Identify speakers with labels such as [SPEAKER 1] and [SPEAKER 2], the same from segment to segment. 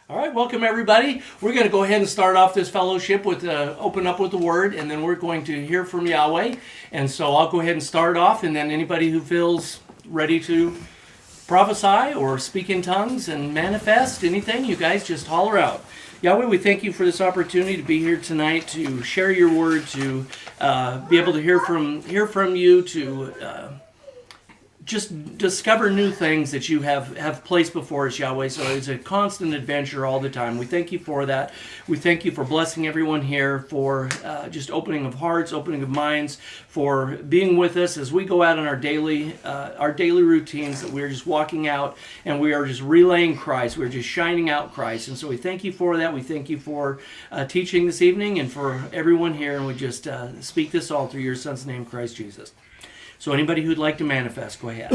[SPEAKER 1] All right, welcome everybody. We're going to go ahead and start off this fellowship with open up with the word, and then we're going to hear from Yahweh. And so I'll go ahead and start off, and then anybody who feels ready to prophesy or speak in tongues and manifest anything, you guys just holler out. Yahweh, we thank you for this opportunity to be here tonight to share your word, to be able to hear from you, to just discover new things that you have placed before us, Yahweh. So it's a constant adventure all the time. We thank you for that. We thank you for blessing everyone here, for just opening of hearts, opening of minds, for being with us as we go out on our daily routines, that we're just walking out and we are just relaying Christ. We're just shining out Christ. And so we thank you for that. We thank you for teaching this evening and for everyone here. And we just speak this all through your Son's name, Christ Jesus. So anybody who'd like to manifest, go ahead.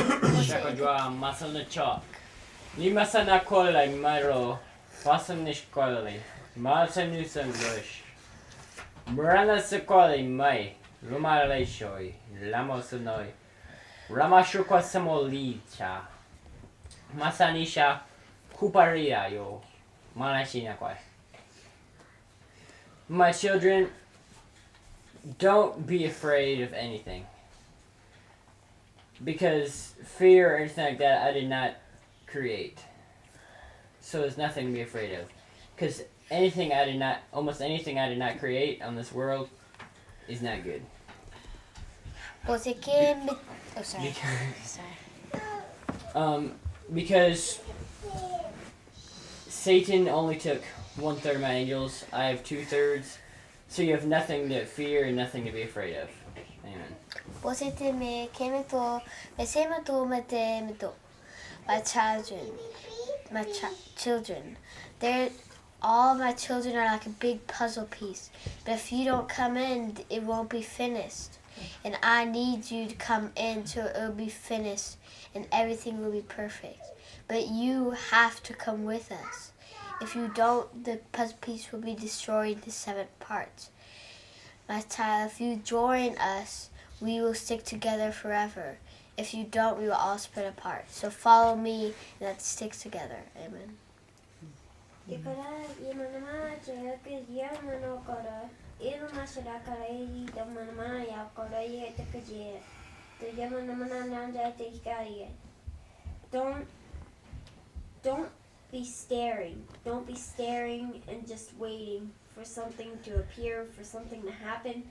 [SPEAKER 2] My children, don't be afraid of anything. Because fear or anything like that, I did not create. So there's nothing to be afraid of. Because almost anything I did not create on this world is not good. Because Satan only took 1/3 of my angels. I have 2/3. So you have nothing to fear and nothing to be afraid of. Amen.
[SPEAKER 3] My children, all my children are like a big puzzle piece. But if you don't come in, it won't be finished. And I need you to come in so it will be finished and everything will be perfect. But you have to come with us. If you don't, the puzzle piece will be destroyed into 7 parts. My child, if you join us, we will stick together forever. If you don't, we will all split apart. So follow me, and let's stick together. Amen.
[SPEAKER 4] Don't be staring. Don't be staring and just waiting for something to appear, for something to happen.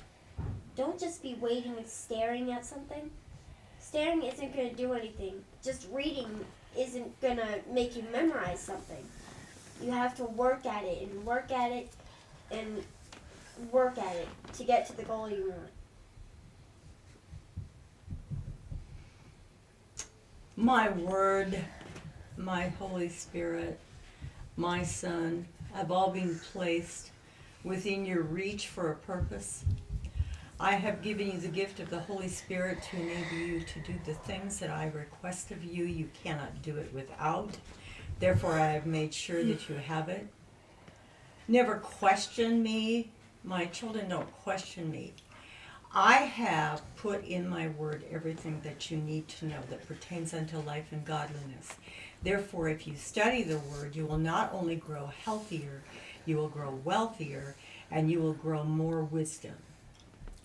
[SPEAKER 4] Don't just be waiting and staring at something. Staring isn't going to do anything. Just reading isn't going to make you memorize something. You have to work at it and work at it and work at it to get to the goal you want.
[SPEAKER 5] My Word, my Holy Spirit, my Son, have all been placed within your reach for a purpose. I have given you the gift of the Holy Spirit to enable you to do the things that I request of you. You cannot do it without. Therefore, I have made sure that you have it. Never question me. My children don't question me. I have put in my word everything that you need to know that pertains unto life and godliness. Therefore, if you study the word, you will not only grow healthier, you will grow wealthier, and you will grow more wisdom.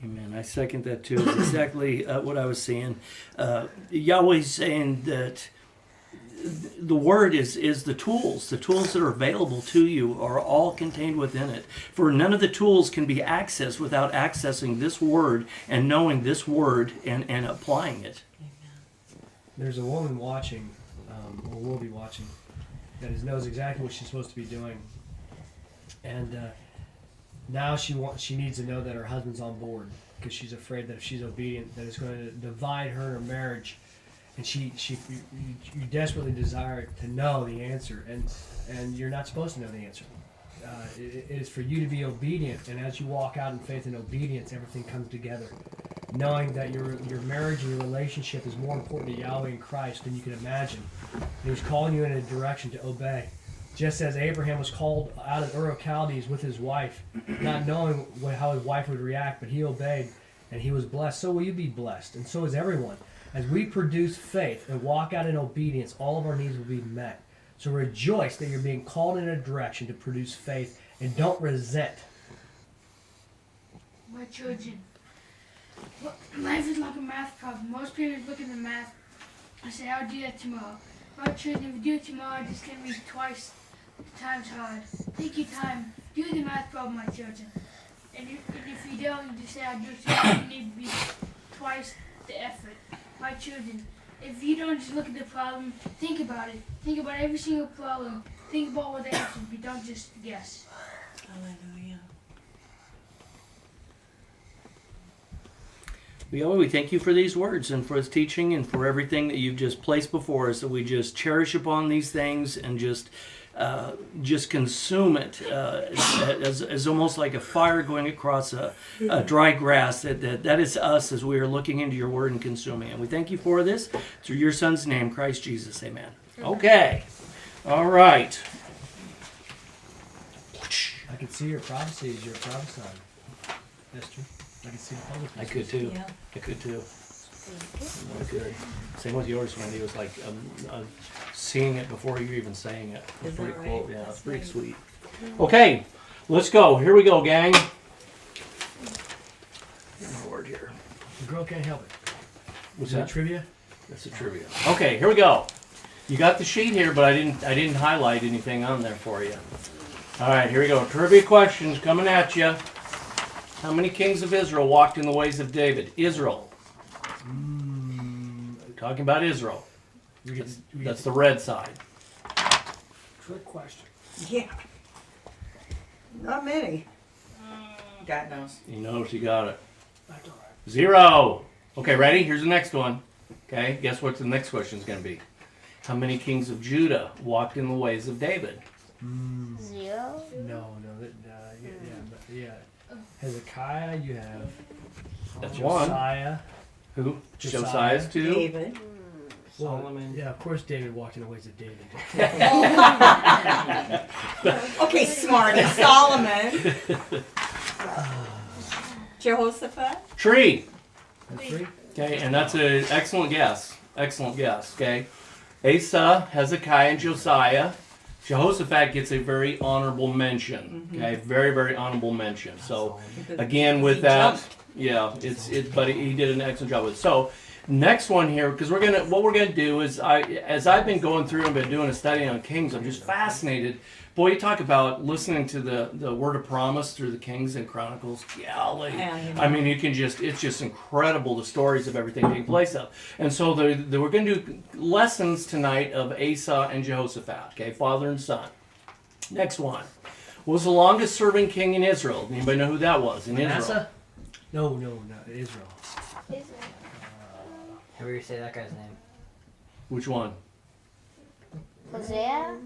[SPEAKER 1] Amen. I second that too. It's exactly what I was saying. Yahweh's saying that the word is the tools. The tools that are available to you are all contained within it. For none of the tools can be accessed without accessing this word and knowing this word and applying it.
[SPEAKER 6] There's a woman watching, or will be watching, that knows exactly what she's supposed to be doing. And now she needs to know that her husband's on board, because she's afraid that if she's obedient, that it's going to divide her and her marriage. And you desperately desire to know the answer, and you're not supposed to know the answer. It is for you to be obedient, and as you walk out in faith and obedience, everything comes together. Knowing that your marriage and your relationship is more important to Yahweh and Christ than you can imagine. And He's calling you in a direction to obey. Just as Abraham was called out of Ur of Chaldees with his wife, not knowing how his wife would react, but he obeyed and he was blessed, so will you be blessed, and so is everyone. As we produce faith and walk out in obedience, all of our needs will be met. So rejoice that you're being called in a direction to produce faith, and don't resent.
[SPEAKER 7] My children, life is like a math problem. Most parents look at the math and say, I'll do that tomorrow. My children, if you do it tomorrow, it's going to be twice the times hard. Take your time. Do the math problem, my children. And if you don't, you just say, I'll do it tomorrow. You need to be twice the effort. My children, if you don't just look at the problem, think about it. Think about every single problem. Think about what the answer would be. Don't just guess.
[SPEAKER 5] Hallelujah.
[SPEAKER 1] Yahweh, we thank you for these words and for this teaching and for everything that you've just placed before us, that we just cherish upon these things and just consume it as almost like a fire going across a dry grass. That is us as we are looking into your word and consuming it. We thank you for this through your son's name, Christ Jesus. Amen. Okay. All right.
[SPEAKER 6] I can see your prophecy as you're prophesying, Esther. I can see the puzzle pieces.
[SPEAKER 1] I could too.
[SPEAKER 5] Yeah.
[SPEAKER 1] I could too. I could. Same with yours, Wendy. It was like seeing it before you even saying it. It's
[SPEAKER 5] Is
[SPEAKER 1] pretty
[SPEAKER 5] that
[SPEAKER 1] cool.
[SPEAKER 5] right?
[SPEAKER 1] Yeah,
[SPEAKER 5] That's
[SPEAKER 1] it's pretty
[SPEAKER 5] right.
[SPEAKER 1] sweet. Okay, let's go. Here we go, gang. Get my word here.
[SPEAKER 6] The girl can't help it.
[SPEAKER 1] What's
[SPEAKER 6] Is that
[SPEAKER 1] that?
[SPEAKER 6] trivia?
[SPEAKER 1] That's the trivia. Okay, here we go. You got the sheet here, but I didn't highlight anything on there for you. All right, here we go. Trivia questions coming at you. How many kings of Israel walked in the ways of David? Israel. Talking about Israel. That's the red side.
[SPEAKER 6] Trick question.
[SPEAKER 5] Yeah. Not many.
[SPEAKER 8] God knows.
[SPEAKER 1] You knows you got it.
[SPEAKER 6] That's all right.
[SPEAKER 1] 0. Okay, ready? Here's the next one. Okay, guess what the next question is going to be? How many kings of Judah walked in the ways of David?
[SPEAKER 3] 0.
[SPEAKER 6] No, yeah. Hezekiah, you have
[SPEAKER 1] That's one.
[SPEAKER 6] Josiah.
[SPEAKER 1] Who?
[SPEAKER 6] Josiah.
[SPEAKER 1] Josiah's 2.
[SPEAKER 5] David.
[SPEAKER 6] Well,
[SPEAKER 8] Solomon.
[SPEAKER 6] yeah, of course David walked in the ways of David.
[SPEAKER 5] Okay, smarty. Solomon. Jehoshaphat.
[SPEAKER 1] Tree.
[SPEAKER 6] That's 3.
[SPEAKER 1] Okay, and that's an excellent guess. Excellent guess, okay? Asa, Hezekiah, and Josiah. Jehoshaphat gets a very honorable mention. Okay, very, very honorable mention. So, again, with that, yeah, but he did an excellent job with it. So, next one here, because what we're gonna do is, as I've been going through and been doing a study on Kings, I'm just fascinated. Boy, you talk about listening to the word of promise through the Kings and Chronicles. Golly, I mean, it's just incredible the stories of everything taking place of. And so we're going to do lessons tonight of Asa and Jehoshaphat. Okay, father and son. Next one. What was the longest serving king in Israel? Anybody know who that was in Israel?
[SPEAKER 6] Manasseh? No, not Israel.
[SPEAKER 2] How do you say that guy's name?
[SPEAKER 1] Which one?
[SPEAKER 3] Hosea?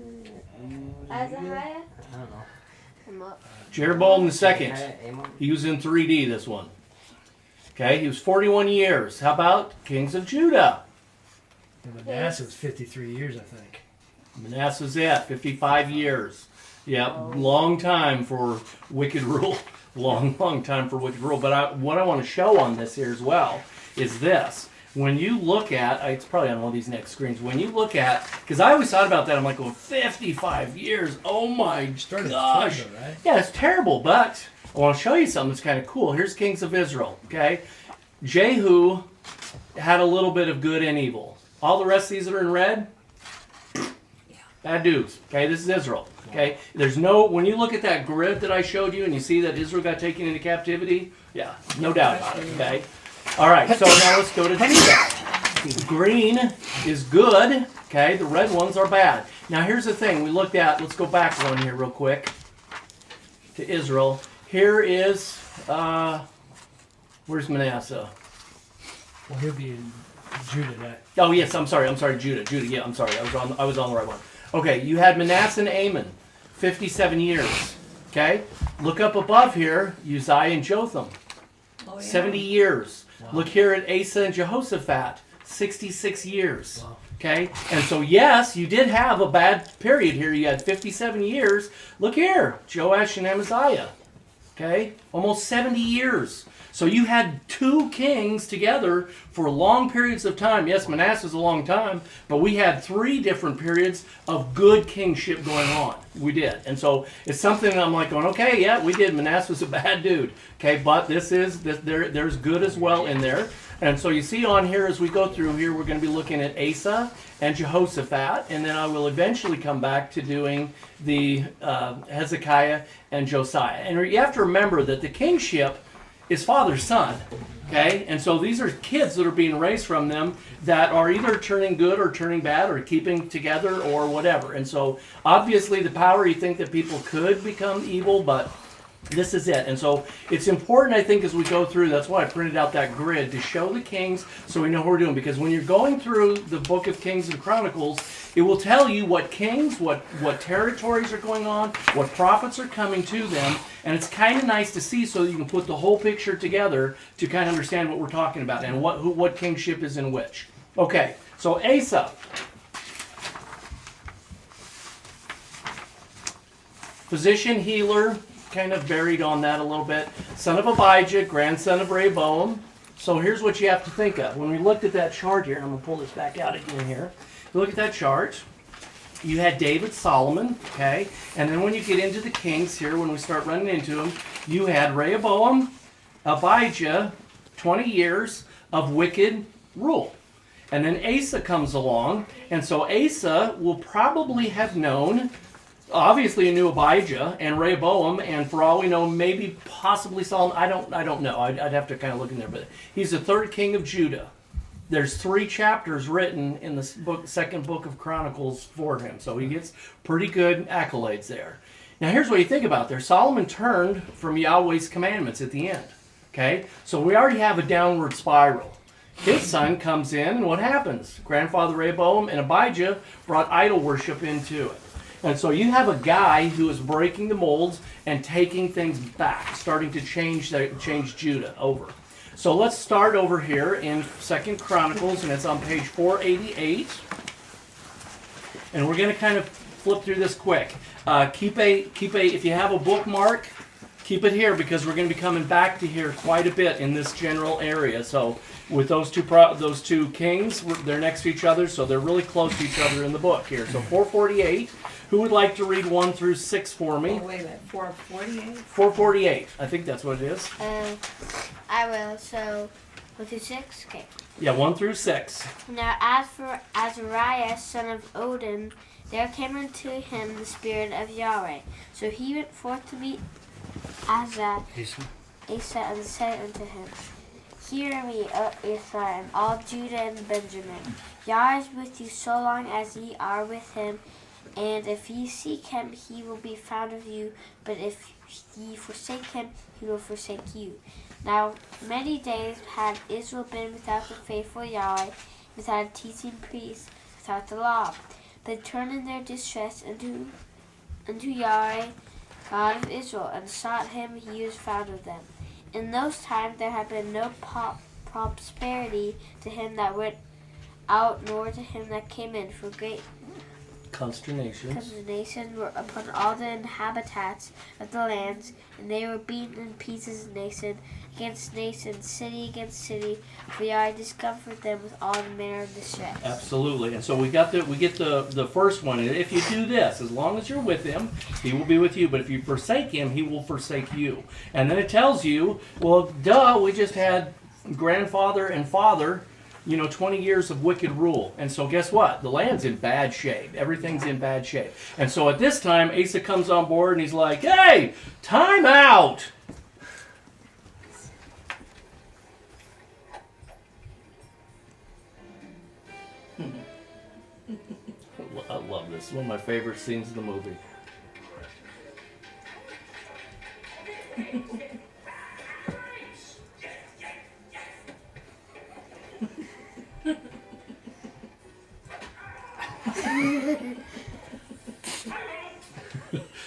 [SPEAKER 4] Azariah?
[SPEAKER 2] I don't know.
[SPEAKER 3] Come up.
[SPEAKER 1] Jeroboam II.
[SPEAKER 2] Amon?
[SPEAKER 1] He was in 3D, this one. Okay, he was 41 years. How about kings of Judah?
[SPEAKER 6] And Manasseh was 53 years, I think.
[SPEAKER 1] Manasseh's it, 55 years. Yeah, long time for wicked rule. Long time for wicked rule. But what I want to show on this here as well is this. When you look at, it's probably on one of these next screens, when you look at, because I always thought about that, I'm like, well, 55 years, oh my
[SPEAKER 6] Started
[SPEAKER 1] gosh.
[SPEAKER 6] at 12, though, right?
[SPEAKER 1] Yeah, it's terrible, but I want to show you something that's kind of cool. Here's Kings of Israel, okay? Jehu had a little bit of good and evil. All the rest of these that are in red, bad dudes, okay? This is Israel, okay? There's no, when you look at that grid that I showed you and you see that Israel got taken into captivity, yeah, no doubt about it, okay? All right, so now let's go to Judah. Green is good, okay? The red ones are bad. Now here's the thing. We looked at, let's go back one here real quick to Israel. Here is, where's Manasseh?
[SPEAKER 6] Well, he'll be in Judah. That
[SPEAKER 1] Oh yes, I'm sorry, Judah, yeah, I'm sorry, I was on the right one. Okay, you had Manasseh and Amon, 57 years, okay? Look up above here, Uzziah and Jotham, 70 years.
[SPEAKER 6] Wow.
[SPEAKER 1] Look here at Asa and Jehoshaphat, 66 years.
[SPEAKER 6] Wow.
[SPEAKER 1] Okay? And so, yes, you did have a bad period here. You had 57 years. Look here, Joash and Amaziah. Okay? Almost 70 years. So you had two kings together for long periods of time. Yes, Manasseh's a long time, but we had 3 different periods of good kingship going on. We did. And so it's something I'm like going, okay, yeah, we did. Manasseh was a bad dude. Okay, but there's good as well in there. And so you see on here as we go through here, we're going to be looking at Asa and Jehoshaphat, and then I will eventually come back to doing the Hezekiah and Josiah. And you have to remember that the kingship is father's son, okay? And so these are kids that are being raised from them that are either turning good or turning bad or keeping together or whatever. And so obviously the power, you think that people could become evil, but this is it. And so it's important, I think, as we go through, that's why I printed out that grid, to show the kings so we know what we're doing. Because when you're going through the book of Kings and Chronicles, it will tell you what kings, what territories are going on, what prophets are coming to them. And it's kind of nice to see so that you can put the whole picture together to kind of understand what we're talking about and what kingship is in which. Okay, so Asa. Physician, healer, kind of buried on that a little bit. Son of Abijah, grandson of Rehoboam. So here's what you have to think of. When we looked at that chart here, and I'm going to pull this back out again here. You look at that chart. You had David, Solomon, okay? And then when you get into the kings here, when we start running into them, you had Rehoboam, Abijah, 20 years of wicked rule. And then Asa comes along, and so Asa will probably have known, obviously he knew Abijah and Rehoboam, and for all we know, maybe possibly Solomon. I don't know. I'd have to kind of look in there, but he's the 3rd king of Judah. There's 3 chapters written in the second book of Chronicles for him, so he gets pretty good accolades there. Now here's what you think about there. Solomon turned from Yahweh's commandments at the end. Okay, so we already have a downward spiral. His son comes in, and what happens? Grandfather Rehoboam and Abijah brought idol worship into it. And so you have a guy who is breaking the molds and taking things back, starting to change Judah over. So let's start over here in 2 Chronicles, and it's on page 488. And we're going to kind of flip through this quick. If you have a bookmark, keep it here because we're going to be coming back to here quite a bit in this general area. So with those two kings, they're next to each other, so they're really close to each other in the book here. So 448. Who would like to read 1 through 6 for me?
[SPEAKER 5] Oh, wait a minute, 448? 448.
[SPEAKER 1] I think that's what it is.
[SPEAKER 3] I will. So, 1 through 6? Okay.
[SPEAKER 1] Yeah, 1 through 6.
[SPEAKER 3] Now, as for Azariah, son of Odin, there came unto him the Spirit of Yahweh. So he went forth to meet Asa, and said unto him, Hear me, O Asa, and all Judah and Benjamin. Yah is with you so long as ye are with him. And if ye seek him, he will be found of you. But if ye forsake him, he will forsake you. Now many days had Israel been without the faithful Yahweh, without a teaching priest, without the law. They turned in their distress unto Yahweh, God of Israel, and sought him, he was found of them. In those times there had been no prosperity to him that went out, nor to him that came in, for great consternation were upon all the inhabitants of the lands, and they were beaten in pieces, nation against nation, city against city, for Yahweh discomforted them with all manner of distress.
[SPEAKER 1] Absolutely. And so we get the first one. If you do this, as long as you're with him, he will be with you. But if you forsake him, he will forsake you. And then it tells you, well, we just had grandfather and father, 20 years of wicked rule. And so guess what? The land's in bad shape. Everything's in bad shape. And so at this time, Asa comes on board and he's like, hey, time out. I love this. It's one of my favorite scenes in the movie.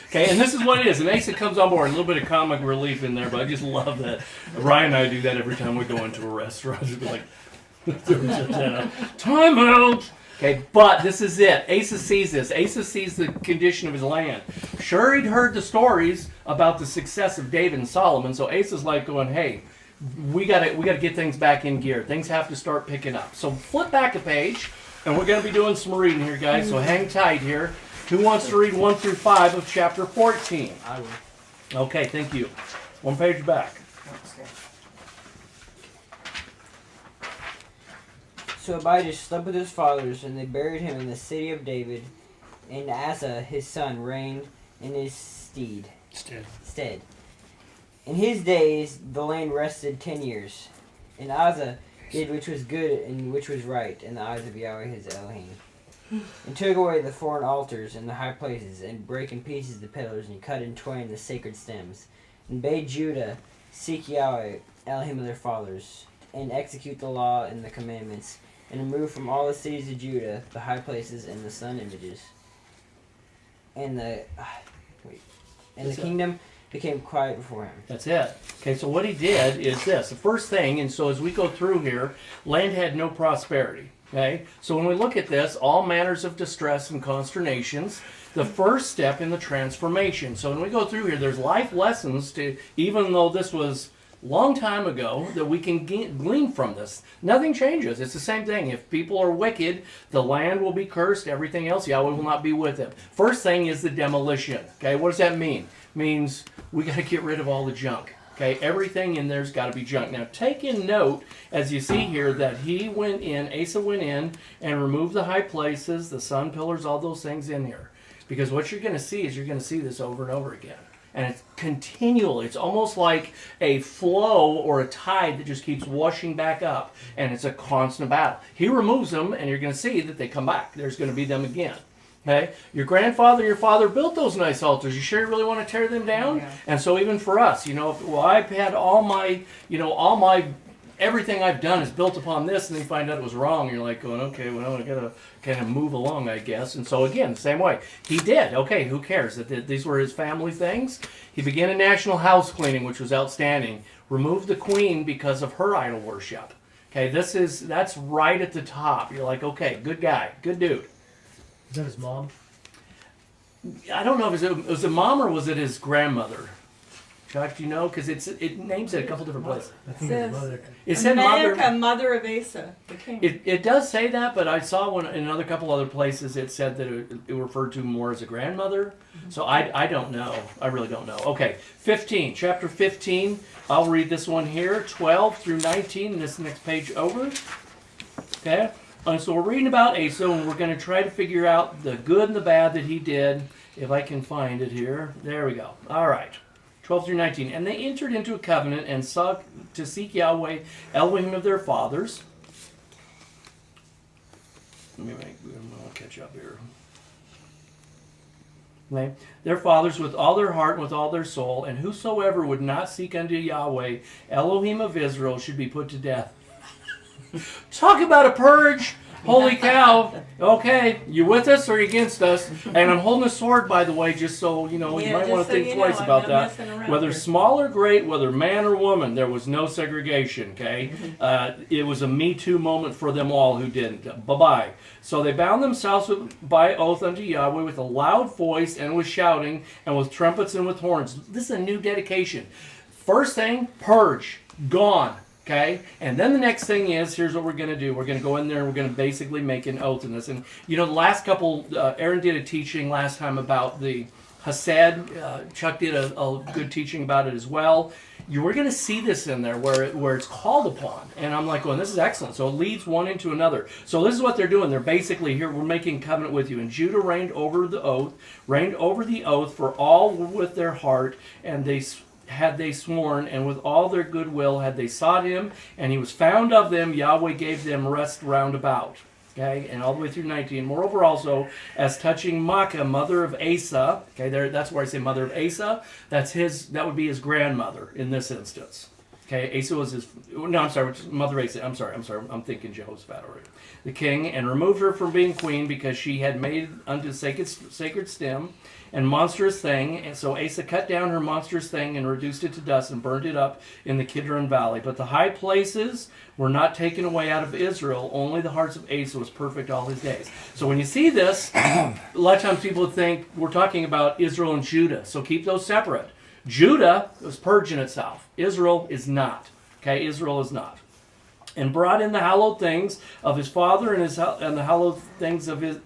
[SPEAKER 1] Okay, and this is what it is. And Asa comes on board. A little bit of comic relief in there, but I just love that. Ryan and I do that every time we go into a restaurant. We'll be like, time out. Okay, but this is it. Asa sees this. Asa sees the condition of his land. Sure, he'd heard the stories about the success of David and Solomon, so Asa's like going, hey, we gotta get things back in gear. Things have to start picking up. So flip back a page, and we're gonna be doing some reading here, guys. So hang tight here. Who wants to read 1 through 5 of chapter 14?
[SPEAKER 2] I will.
[SPEAKER 1] Okay, thank you. One page back.
[SPEAKER 2] So Abijah slept with his fathers, and they buried him in the city of David, and Asa his son reigned in his stead. In his days the land rested 10 years, and Asa did which was good and which was right in the eyes of Yahweh his Elohim, and took away the foreign altars and the high places, and brake in pieces the pillars, and cut in twain the sacred stems, and bade Judah seek Yahweh Elohim of their fathers, and execute the law and the commandments, and remove from all the cities of Judah the high places and the sun images. And the kingdom became quiet before him.
[SPEAKER 1] That's it. Okay, so what he did is this. The first thing, and so as we go through here, land had no prosperity. Okay, so when we look at this, all manners of distress and consternations, the first step in the transformation. So when we go through here, there's life lessons to, even though this was long time ago, that we can glean from this. Nothing changes. It's the same thing. If people are wicked, the land will be cursed. Everything else, Yahweh will not be with them. First thing is the demolition. Okay, what does that mean? Means we got to get rid of all the junk. Okay, everything in there's got to be junk. Now, take in note, as you see here, that Asa went in and removed the high places, the sun pillars, all those things in here. Because what you're going to see is you're going to see this over and over again. And it's continual. It's almost like a flow or a tide that just keeps washing back up. And it's a constant battle. He removes them, and you're going to see that they come back. There's going to be them again. Okay? Your grandfather, your father built those nice altars. You sure you really want to tear them down? Yeah. And so even for us, I've had all my everything I've done is built upon this, and then you find out it was wrong. You're like going, okay, well, I got to kind of move along, I guess. And so again, the same way. He did. Okay, who cares? These were his family things. He began a national house cleaning, which was outstanding. Removed the queen because of her idol worship. Okay, that's right at the top. You're like, okay, good guy, good dude.
[SPEAKER 6] Is that his mom?
[SPEAKER 1] I don't know if it was a mom or was it his grandmother. Chuck, do you know? Because it names it a couple different places.
[SPEAKER 6] I think it's mother.
[SPEAKER 5] It said mother of Asa, the king.
[SPEAKER 1] It does say that, but I saw in another couple other places it said that it referred to more as a grandmother. Mm-hmm. So I don't know. I really don't know. Okay, 15, chapter 15. I'll read this one here, 12 through 19, and this next page over. Okay? So we're reading about Asa, and we're going to try to figure out the good and the bad that he did. If I can find it here. There we go. All right. 12 through 19. And they entered into a covenant and sought to seek Yahweh, Elohim of their fathers. I'll catch up here. Okay. Their fathers with all their heart and with all their soul, and whosoever would not seek unto Yahweh, Elohim of Israel, should be put to death. Talk about a purge. Holy cow. Okay, you with us or against us? And I'm holding a sword, by the way, just so you know, you might want to think twice about that. Whether small or great, whether man or woman, there was no segregation, okay? It was a Me Too moment for them all who didn't. Bye-bye. So they bound themselves by oath unto Yahweh with a loud voice and with shouting and with trumpets and with horns. This is a new dedication. First thing, purge. Gone. Okay, and then the next thing is, here's what we're going to do. We're going to go in there and we're going to basically make an oath in this. And, the last couple, Aaron did a teaching last time about the Hesed. Chuck did a good teaching about it as well. We're going to see this in there where it's called upon. And I'm like, well, this is excellent. So it leads one into another. So this is what they're doing. They're basically here, we're making covenant with you. And Judah reigned over the oath for all with their heart, and had they sworn, and with all their goodwill had they sought him, and he was found of them. Yahweh gave them rest round about. Okay, and all the way through 19. Moreover, also, as touching Maacah, mother of Asa. Okay, that's where I say mother of Asa. That would be his grandmother in this instance. Okay, Asa was his. No, I'm sorry, Mother Asa. I'm sorry. I'm thinking Jehoshaphat already. The king, and removed her from being queen because she had made unto sacred stem and monstrous thing. And so Asa cut down her monstrous thing and reduced it to dust and burned it up in the Kidron Valley. But the high places were not taken away out of Israel. Only the hearts of Asa was perfect all his days. So when you see this, a lot of times people think we're talking about Israel and Judah. So keep those separate. Judah was purging itself. Israel is not. Okay, Israel is not. And brought in the hallowed things of his father and the hallowed things of his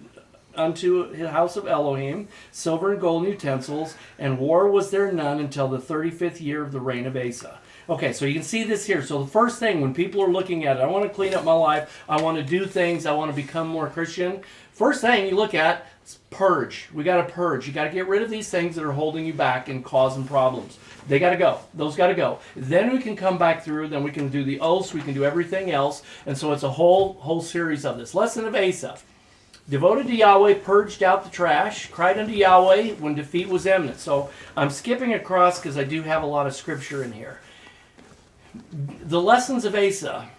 [SPEAKER 1] unto his house of Elohim, silver and gold utensils, and war was there none until the 35th year of the reign of Asa. Okay, so you can see this here. So the first thing when people are looking at it, I want to clean up my life, I want to do things, I want to become more Christian. First thing you look at is purge. We got to purge. You got to get rid of these things that are holding you back and causing problems. They got to go. Those got to go. Then we can come back through. Then we can do the oaths. We can do everything else. And so it's a whole series of this. Lesson of Asa. Devoted to Yahweh, purged out the trash, cried unto Yahweh when defeat was imminent. So I'm skipping across because I do have a lot of scripture in here. The lessons of Asa.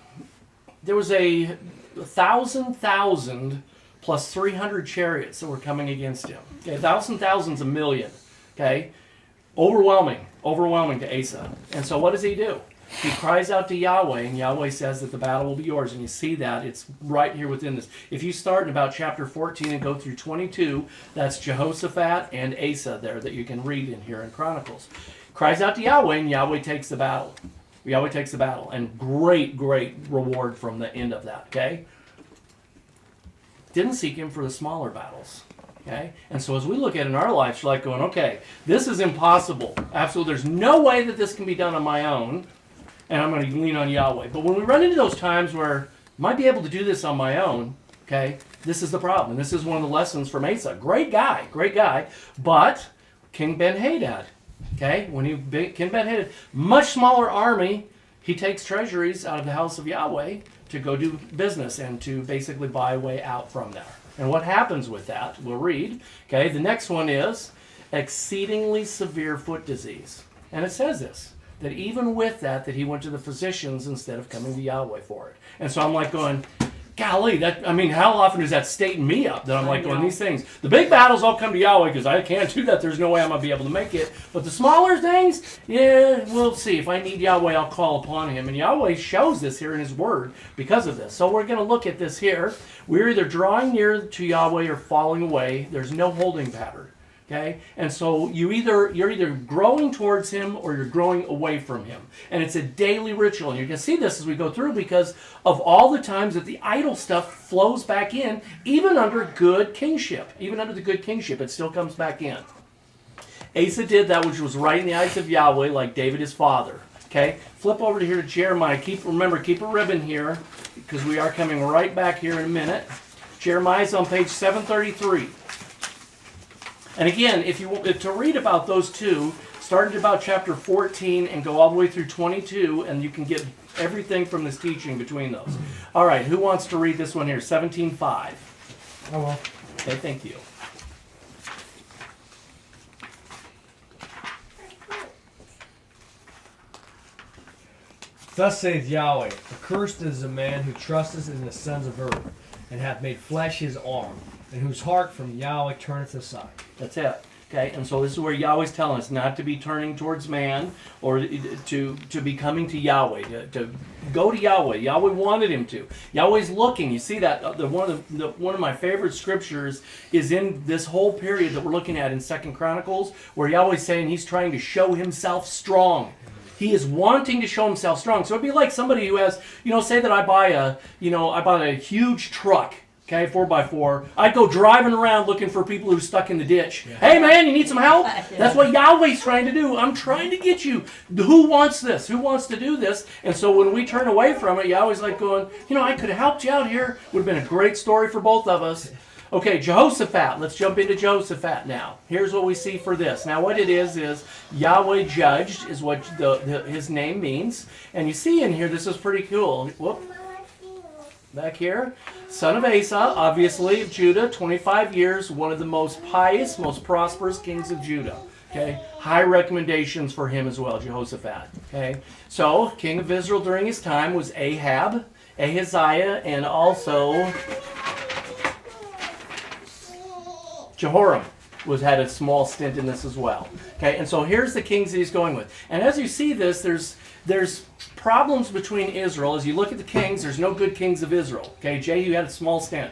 [SPEAKER 1] There was a 1,000 plus 300 chariots that were coming against him. Okay, 1,000's a million. Okay, overwhelming to Asa. And so what does he do? He cries out to Yahweh, and Yahweh says that the battle will be yours. And you see that. It's right here within this. If you start in about chapter 14 and go through 22, that's Jehoshaphat and Asa there that you can read in here in Chronicles. Cries out to Yahweh, and Yahweh takes the battle. Yahweh takes the battle. And great reward from the end of that, okay? Didn't seek him for the smaller battles. Okay? And so as we look at it in our lives, we're like going, okay, this is impossible. Absolutely. There's no way that this can be done on my own. And I'm going to lean on Yahweh. But when we run into those times where I might be able to do this on my own, okay, this is the problem. And this is one of the lessons from Asa. Great guy. But King Ben-Hadad, okay, King Ben-Hadad, much smaller army, he takes treasuries out of the house of Yahweh to go do business and to basically buy a way out from there. And what happens with that, we'll read. Okay, the next one is exceedingly severe foot disease. And it says this, that even with that he went to the physicians instead of coming to Yahweh for it. And so I'm like going, golly, how often is that stating me up that I'm like going, these things. The big battles all come to Yahweh because I can't do that. There's no way I'm going to be able to make it. But the smaller things, yeah, we'll see. If I need Yahweh, I'll call upon him. And Yahweh shows this here in his word because of this. So we're going to look at this here. We're either drawing near to Yahweh or falling away. There's no holding pattern. Okay? And so you're either growing towards him or you're growing away from him. And it's a daily ritual. And you can see this as we go through because of all the times that the idol stuff flows back in, even under good kingship. Even under the good kingship, it still comes back in. Asa did that which was right in the eyes of Yahweh, like David his father. Okay? Flip over to here to Jeremiah. Keep a ribbon here because we are coming right back here in a minute. Jeremiah's on page 733. And again, if you want to read about those two, start at about chapter 14 and go all the way through 22, and you can get everything from this teaching between those. All right, who wants to read this one here? 17:5.
[SPEAKER 6] I will.
[SPEAKER 1] Okay, thank you.
[SPEAKER 6] Thus saith Yahweh, accursed is the man who trusteth in the sons of earth, and hath made flesh his arm, and whose heart from Yahweh turneth aside.
[SPEAKER 1] That's it. Okay, and so this is where Yahweh's telling us not to be turning towards man or to be coming to Yahweh, to go to Yahweh. Yahweh wanted him to. Yahweh's looking. You see that one of my favorite scriptures is in this whole period that we're looking at in 2 Chronicles, where Yahweh's saying he's trying to show himself strong. He is wanting to show himself strong. So it'd be like somebody who has, say that I bought a huge truck. Okay, 4x4. I'd go driving around looking for people who are stuck in the ditch. Yeah. Hey man, you need some help? That's what Yahweh's trying to do. I'm trying to get you. Who wants this? Who wants to do this? And so when we turn away from it, Yahweh's like going, I could have helped you out here. Would have been a great story for both of us. Okay, Jehoshaphat. Let's jump into Jehoshaphat now. Here's what we see for this. Now what it is Yahweh judged is what his name means. And you see in here, this is pretty cool. Whoop. Back here, son of Asa, obviously of Judah, 25 years, one of the most pious, most prosperous kings of Judah. Okay, high recommendations for him as well, Jehoshaphat. Okay, so king of Israel during his time was Ahab, Ahaziah, and also Jehoram had a small stint in this as well. Okay, and so here's the kings that he's going with. And as you see this, there's problems between Israel. As you look at the kings, there's no good kings of Israel. Okay, Jehu had a small stint.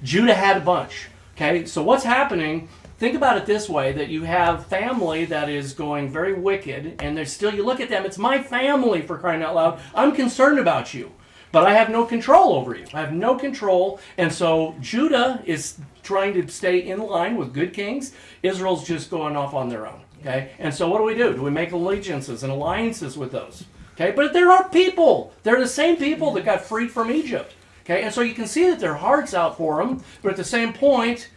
[SPEAKER 1] Judah had a bunch. Okay, so what's happening? Think about it this way, that you have family that is going very wicked, and there's still, you look at them, it's my family, for crying out loud. I'm concerned about you, but I have no control over you. I have no control, and so Judah is trying to stay in line with good kings. Israel's just going off on their own, okay? And so what do? Do we make allegiances and alliances with those? Okay, but there are people. They're the same people that got freed from Egypt, okay? And so you can see that their heart's out for them, but at the same point,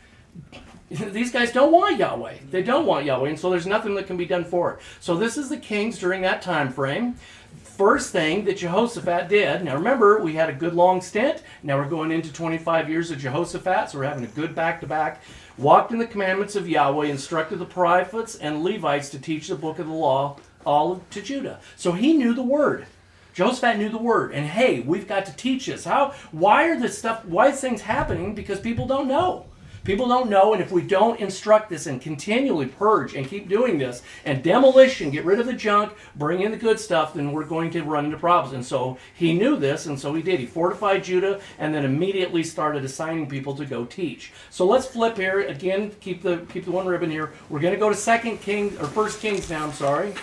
[SPEAKER 1] these guys don't want Yahweh. They don't want Yahweh, and so there's nothing that can be done for it. So this is the kings during that time frame. First thing that Jehoshaphat did, now remember, we had a good long stint. Now we're going into 25 years of Jehoshaphat, so we're having a good back-to-back. Walked in the commandments of Yahweh, instructed the prophets and Levites to teach the book of the law, all to Judah. So he knew the word. Jehoshaphat knew the word. And hey, we've got to teach this. Why is things happening? Because people don't know. People don't know, and if we don't instruct this and continually purge and keep doing this, and demolition, get rid of the junk, bring in the good stuff, then we're going to run into problems. And so he knew this, and so he did. He fortified Judah, and then immediately started assigning people to go teach. So let's flip here. Again, keep the one ribbon here. We're going to go to 1 Kings now, I'm sorry.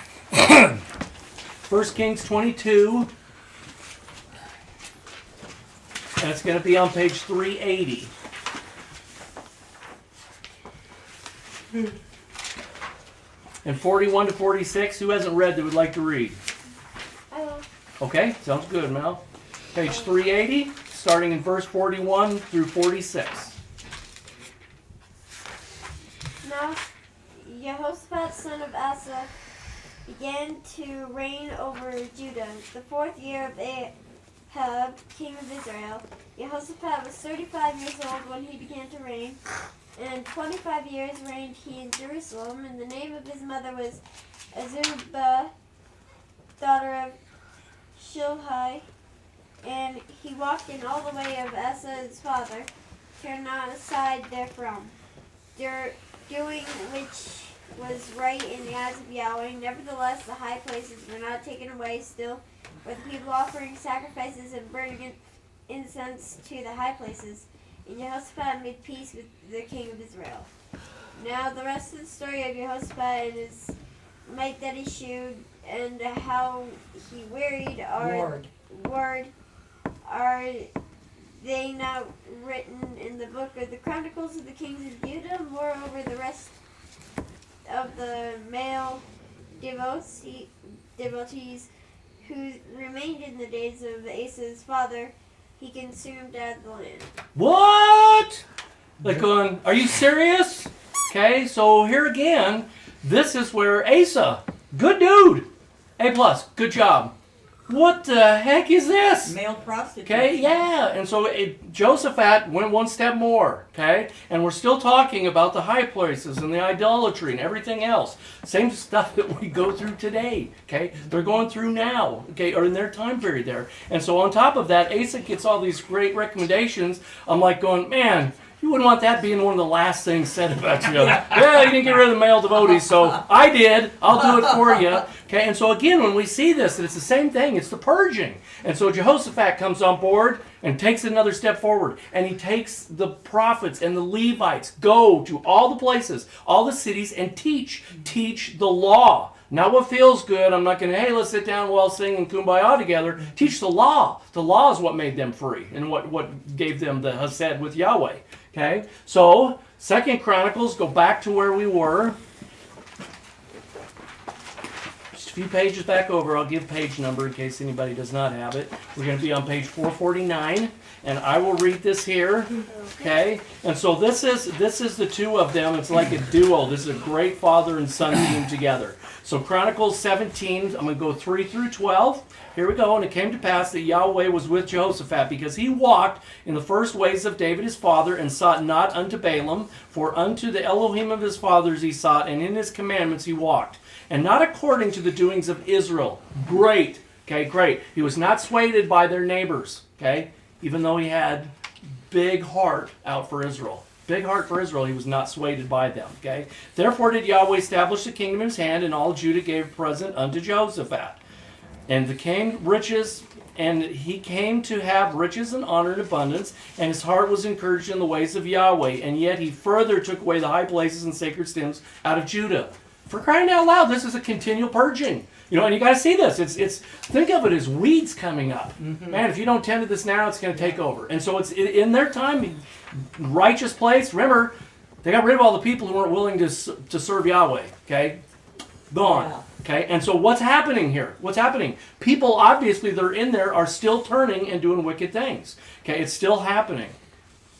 [SPEAKER 1] 1 Kings 22. And it's going to be on page 380. And 41 to 46, who hasn't read that would like to read?
[SPEAKER 4] I will.
[SPEAKER 1] Okay, sounds good, Mel. Page 380, starting in verse 41 through 46.
[SPEAKER 4] Now, Jehoshaphat, son of Asa, began to reign over Judah. The 4th year of Ahab, king of Israel. Jehoshaphat was 35 years old when he began to reign. And 25 years reigned he in Jerusalem, and the name of his mother was Azubah, daughter of Shilhi. And he walked in all the way of Asa his father, turned not aside therefrom, doing which was right in the eyes of Yahweh. Nevertheless, the high places were not taken away. Still were the people offering sacrifices and burning incense to the high places. And Jehoshaphat made peace with the king of Israel. Now the rest of the story of Jehoshaphat and his might that he shewed, and how he wearied our word, are they not written in the book of the Chronicles of the Kings of Judah? Moreover, the rest of the male devotees who remained in the days of Asa's father, he consumed at the land.
[SPEAKER 1] What? Like going, are you serious? Okay, so here again, this is where Asa, good dude, A+, good job. What the heck is this?
[SPEAKER 5] Male prostitute.
[SPEAKER 1] Okay, yeah, and so Jehoshaphat went one step more, okay? And we're still talking about the high places and the idolatry and everything else. Same stuff that we go through today, okay? They're going through now, okay, or in their time period there. And so on top of that, Asa gets all these great recommendations. I'm like going, man, you wouldn't want that being one of the last things said about you. Yeah, you didn't get rid of the male devotees, so I did. I'll do it for you. Okay, and so again, when we see this, it's the same thing. It's the purging. And so Jehoshaphat comes on board and takes another step forward. And he takes the prophets and the Levites, go to all the places, all the cities, and teach the law. Not what feels good. I'm not going to, hey, let's sit down, we'll all sing and kumbaya together. Teach the law. The law is what made them free and what gave them the Hesed with Yahweh. Okay, so 2 Chronicles, go back to where we were. Just a few pages back over. I'll give page number in case anybody does not have it. We're going to be on page 449, and I will read this here. Okay, and so this is the two of them. It's like a duo. This is a great father and son team together. So Chronicles 17, I'm going to go 3 through 12. Here we go. And it came to pass that Yahweh was with Jehoshaphat, because he walked in the first ways of David his father, and sought not unto Balaam, for unto the Elohim of his fathers he sought, and in his commandments he walked, and not according to the doings of Israel. Great. Okay, great. He was not swayed by their neighbors. Okay, even though he had big heart out for Israel. Big heart for Israel, he was not swayed by them. Okay? Therefore did Yahweh establish the kingdom in his hand, and all Judah gave a present unto Jehoshaphat. And he came to have riches and honor and abundance, and his heart was encouraged in the ways of Yahweh, and yet he further took away the high places and sacred stones out of Judah. For crying out loud, this is a continual purging. You know, and you got to see this. It's think of it as weeds coming up. Mm-hmm. Man, if you don't tend to this now, it's going to take over. And so it's in their time, righteous place. Remember, they got rid of all the people who weren't willing to serve Yahweh. Okay, gone. Yeah. Okay, and so what's happening here? What's happening? People, obviously, that are in there are still turning and doing wicked things. Okay, it's still happening.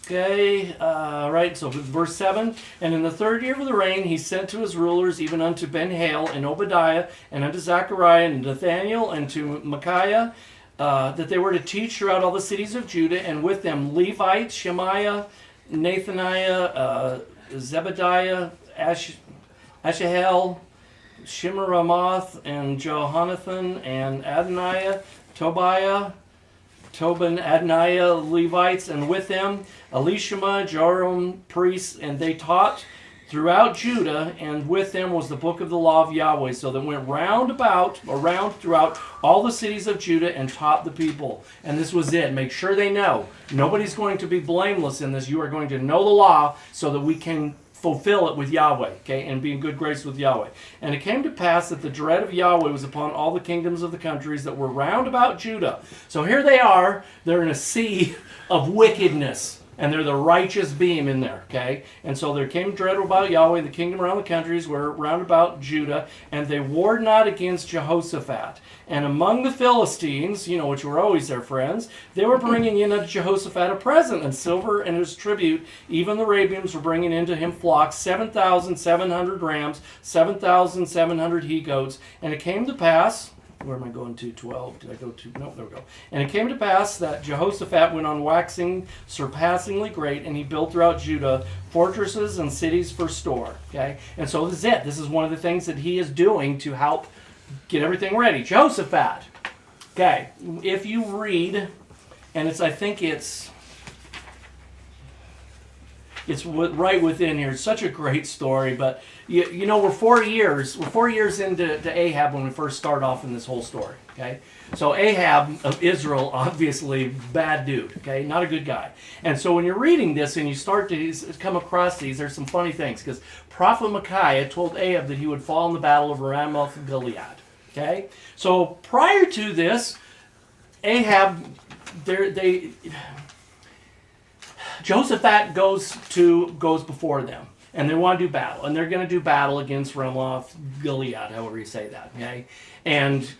[SPEAKER 1] Okay, right, so verse 7, and in the 3rd year of the reign, he sent to his rulers, even unto Ben-Hail, and Obadiah, and unto Zechariah, and Nathaniel, and to Micaiah, that they were to teach throughout all the cities of Judah, and with them Levites, Shemaiah, Nathaniah, Zebediah, Ashahel, Shemiramoth, and Johanathan, and Adoniah, Tobiah, Tobin, Adoniah, Levites, and with them Elishama, Joram, priests, and they taught throughout Judah, and with them was the book of the law of Yahweh. So they went around throughout all the cities of Judah and taught the people. And this was it. Make sure they know. Nobody's going to be blameless in this. You are going to know the law so that we can fulfill it with Yahweh, okay, and be in good grace with Yahweh. And it came to pass that the dread of Yahweh was upon all the kingdoms of the countries that were round about Judah. So here they are, they're in a sea of wickedness, and they're the righteous beam in there, okay? And so there came dread about Yahweh, the kingdom around the countries were round about Judah, and they warred not against Jehoshaphat. And among the Philistines, you know, which were always their friends, they were bringing in unto Jehoshaphat a present, and silver and his tribute. Even the Arabians were bringing into him flocks, 7,700 rams, 7,700 he-goats. And it came to pass, where am I going to? 12. Did I go to? No, there we go. And it came to pass that Jehoshaphat went on waxing surpassingly great, and he built throughout Judah fortresses and cities for store. Okay? And so this is it. This is one of the things that he is doing to help get everything ready. Jehoshaphat. Okay. If you read, and I think it's right within here. It's such a great story, but you know, we're 4 years into Ahab when we first start off in this whole story. Okay, so Ahab of Israel, obviously bad dude. Okay, not a good guy. And so when you're reading this and you start to come across these, there's some funny things, because prophet Micaiah told Ahab that he would fall in the battle of Ramoth Gilead. Okay, so prior to this, Ahab, Jehoshaphat goes before them, and they want to do battle, and they're going to do battle against Ramoth Gilead, however you say that. Okay, and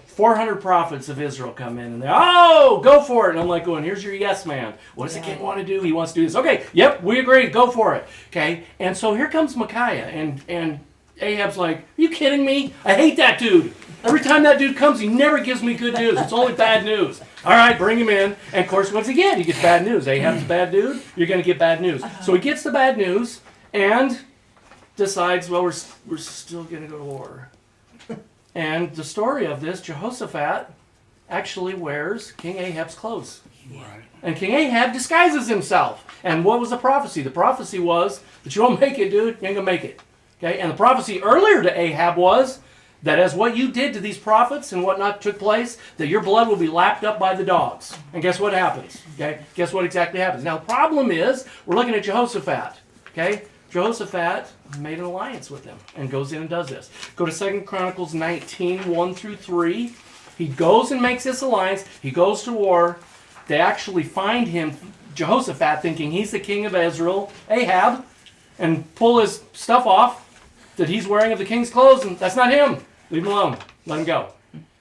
[SPEAKER 1] 400 prophets of Israel come in, and they're, oh, go for it. And I'm like going, here's your yes man. What does the king want to do? He wants to do this. Okay, yep, we agree. Go for it. Okay, and so here comes Micaiah, and Ahab's like, are you kidding me? I hate that dude. Every time that dude comes, he never gives me good news. It's only bad news. All right, bring him in. And of course, once again, he gets bad news. Ahab's a bad dude. You're going to get bad news. So he gets the bad news and decides, well, we're still going to go to war. And the story of this, Jehoshaphat actually wears King Ahab's clothes. Right. And King Ahab disguises himself. And what was the prophecy? The prophecy was that you won't make it, dude. You ain't going to make it. Okay? And the prophecy earlier to Ahab was that as what you did to these prophets and whatnot took place, that your blood will be lapped up by the dogs. And guess what happens? Okay? Guess what exactly happens? Now, the problem is, we're looking at Jehoshaphat. Okay? Jehoshaphat made an alliance with them and goes in and does this. Go to 2 Chronicles 19, 1 through 3. He goes and makes this alliance. He goes to war. They actually find him, Jehoshaphat, thinking he's the king of Israel, Ahab, and pull his stuff off that he's wearing of the king's clothes, and that's not him. Leave him alone. Let him go.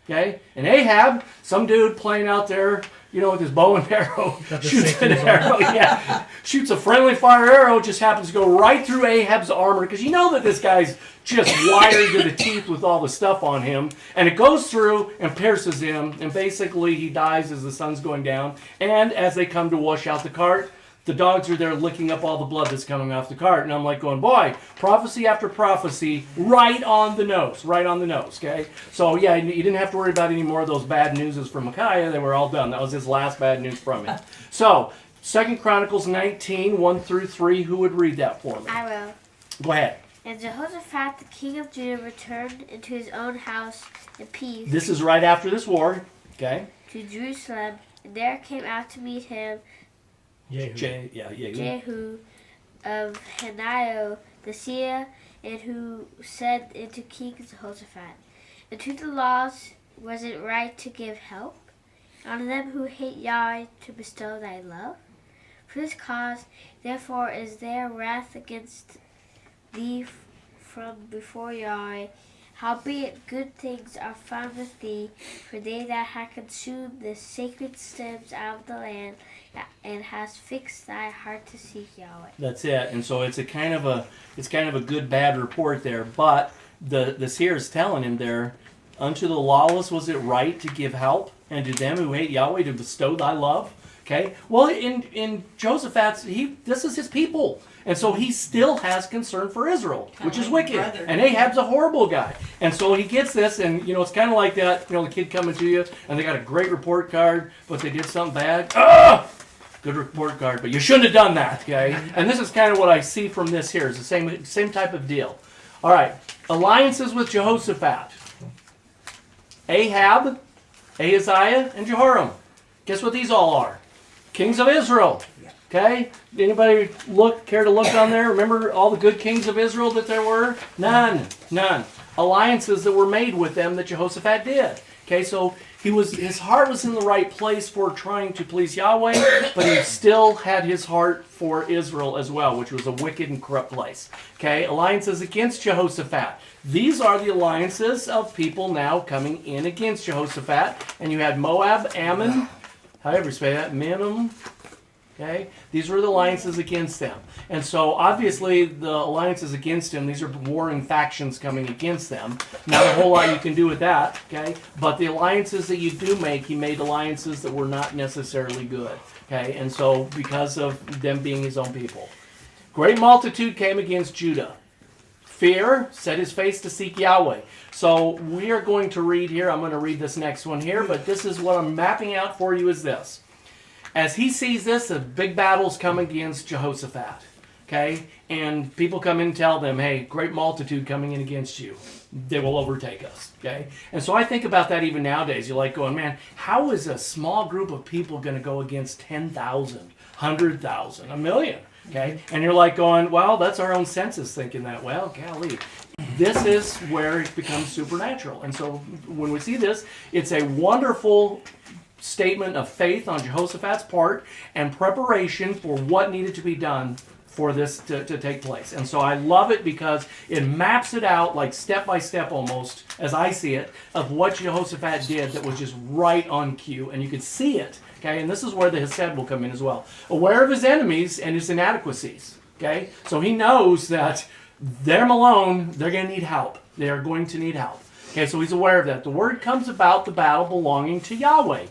[SPEAKER 1] Okay? And Ahab, some dude playing out there, with his bow and arrow,
[SPEAKER 6] Got the
[SPEAKER 1] shoots an
[SPEAKER 6] safeties on.
[SPEAKER 1] arrow, yeah, shoots a friendly fire arrow, just happens to go right through Ahab's armor, because you know that this guy's just wired to the teeth with all the stuff on him, and it goes through and pierces him, and basically he dies as the sun's going down, and as they come to wash out the cart, the dogs are there licking up all the blood that's coming off the cart. And I'm like going, boy, prophecy after prophecy, right on the nose, okay? So, yeah, you didn't have to worry about any more of those bad newses from Micaiah. They were all done. That was his last bad news from him. So, 2 Chronicles 19, 1 through 3, who would read that for me?
[SPEAKER 3] I will.
[SPEAKER 1] Go ahead.
[SPEAKER 3] And Jehoshaphat, the king of Judah, returned into his own house in peace
[SPEAKER 1] This is right after this war, okay?
[SPEAKER 3] to Jerusalem, and there came out to meet him
[SPEAKER 6] Jehu.
[SPEAKER 3] Jehu of Hananiah the seer, and who said unto King Jehoshaphat, unto the laws was it right to give help on them who hate Yahweh, to bestow thy love? For this cause, therefore, is there wrath against thee from before Yahweh. Howbeit good things are found with thee, for they that have consumed the sacred stems out of the land, and has fixed thy heart to seek Yahweh.
[SPEAKER 1] That's it. And so it's kind of a good bad report there. But the seer is telling him there, unto the lawless was it right to give help, and to them who hate Yahweh to bestow thy love. Okay. Well, in Jehoshaphat's, this is his people, and so he still has concern for Israel, which is wicked.
[SPEAKER 5] Brother.
[SPEAKER 1] And Ahab's a horrible guy, and so he gets this, and it's kind of like that. The kid coming to you, and they got a great report card, but they did something bad. Good report card, but you shouldn't have done that, okay? And this is kind of what I see from this here. It's the same type of deal. All right, alliances with Jehoshaphat. Ahab, Ahaziah, and Jehoram. Guess what these all are? Kings of Israel. Okay? Anybody care to look on there? Remember all the good kings of Israel that there were? None. Alliances that were made with them that Jehoshaphat did. Okay, so his heart was in the right place for trying to please Yahweh, but he still had his heart for Israel as well, which was a wicked and corrupt place. Okay, alliances against Jehoshaphat. These are the alliances of people now coming in against Jehoshaphat. And you had Moab, Ammon, however you say that, Minnam. Okay, these were the alliances against them. And so obviously the alliances against him, these are warring factions coming against them. Not a whole lot you can do with that, okay? But the alliances that you do make, he made alliances that were not necessarily good, okay? And so because of them being his own people. Great multitude came against Judah. Fear set his face to seek Yahweh. So we are going to read here, I'm going to read this next one here, but this is what I'm mapping out for you is this. As he sees this, a big battle's coming against Jehoshaphat. Okay? And people come in and tell them, hey, great multitude coming in against you. They will overtake us. Okay? And so I think about that even nowadays. You're like going, man, how is a small group of people going to go against 10,000, 100,000, a million? Okay? And you're like going, well, that's our own senses thinking that. Well, golly. This is where it becomes supernatural. And so when we see this, it's a wonderful statement of faith on Jehoshaphat's part and preparation for what needed to be done for this to take place. And so I love it because it maps it out like step by step almost, as I see it, of what Jehoshaphat did that was just right on cue. And you could see it. Okay, and this is where the Hesed will come in as well. Aware of his enemies and his inadequacies. Okay, so he knows that them alone, they're going to need help. They are going to need help. Okay, so he's aware of that. The word comes about the battle belonging to Yahweh.